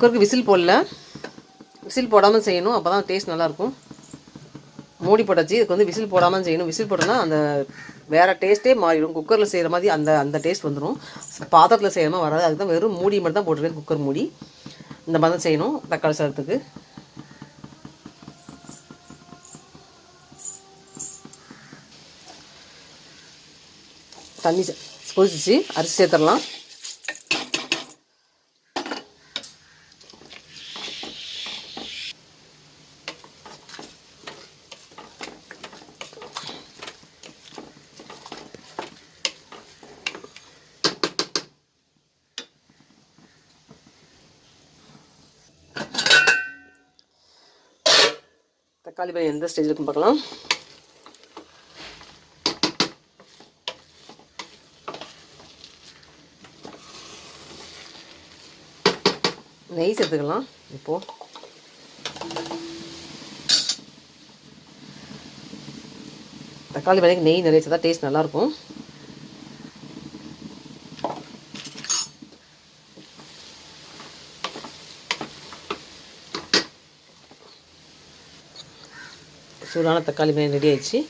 குக்கருக்கு whistle போடல, whistle போடாமல் செய்யணும், அப்போ தான் டேஸ்ட் நல்லாயிருக்கும். மூடி போட்டாச்சு. இதுக்கு வந்து விசில் போடாமல் செய்யணும். விசில் போட்டோன்னா அந்த வேறு டேஸ்ட்டே மாறிடும். குக்கரில் செய்கிற மாதிரி அந்த டேஸ்ட் வந்துடும். பாத்திரத்தில் செய்கிற மாதிரி வராது. அதுக்கு தான் வெறும் மூடி மட்டும் தான் போட்டிருக்கேன், குக்கர் மூடி. இந்த மாதிரி தான் செய்யணும் தக்காளி சாதத்துக்கு. தண்ணி கொதிச்சிச்சு, அரிசி சேர்த்துடலாம். தக்காளி பழம் எந்த ஸ்டேஜில் இருக்குன்னு பார்க்கலாம். நெய் சேர்த்துக்கலாம். இப்போது தக்காளி பழம் நெய் நிறைய சேர்த்தா டேஸ்ட் நல்லாயிருக்கும். சூடான தக்காளி பழம் ரெடி ஆயிடுச்சு.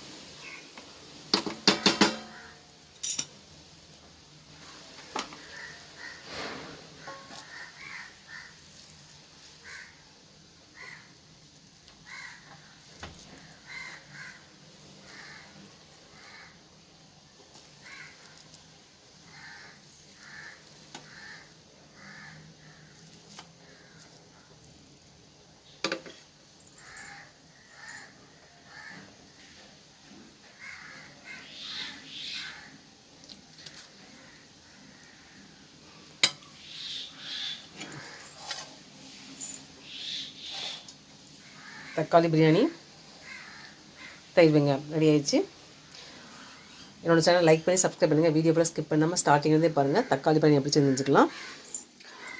தக்காளி பிரியாணி தயிர் வெங்காயம் ரெடி ஆயிடுச்சு. என்னோடய சேனல் லைக் பண்ணி சப்ஸ்கிரைப் பண்ணுங்கள். வீடியோ கூட ஸ்கிப் பண்ணாமல் ஸ்டார்டிங்லேருந்தே பாருங்கள். தக்காளி பிரியாணி எப்படி செஞ்சுக்கலாம்.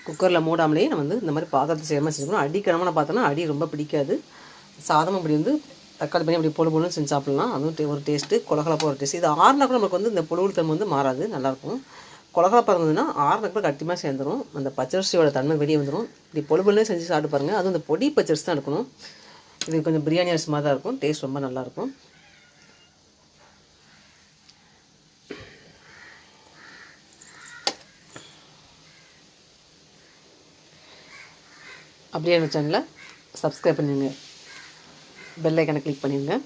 குக்கரில் மூடாமலே நம்ம வந்து இந்த மாதிரி பாத்திரத்தை செய்கிற மாதிரி செஞ்சுக்கணும். அடிக்கணமான பார்த்தோன்னா அடி ரொம்ப பிடிக்காது. சாதம் அப்படி வந்து தக்காளி பிரியாணி அப்படி பொழு பொழுன்னு செஞ்சு சாப்பிட்லாம். அதுவும் ஒரு டேஸ்ட்டு, கொலகலப்பாக ஒரு டேஸ்ட்டு. இது ஆறுனா கூட நமக்கு வந்து இந்த பொழுவு தன்மை வந்து மாறாது, நல்லாயிருக்கும். கொலகலப்பாக இருந்ததுன்னா ஆறுனா கூட கட்டிமாக சேர்ந்துடும். அந்த பச்சரிசியோட தன்மை வெளியே வந்துடும். இப்படி பொழு பொழுன்னு செஞ்சு சாப்பிட்டு பாருங்கள். அதுவும் இந்த பொடி பச்சரிசி தான் எடுக்கணும். இது கொஞ்சம் பிரியாணி அரிசி மாதிரி தான் இருக்கும். டேஸ்ட் ரொம்ப நல்லாயிருக்கும். அப்படியே என்னோட சேனலை சப்ஸ்கிரைப் பண்ணிடுங்க, பெல் ஐக்கானை கிளிக் பண்ணிடுங்க.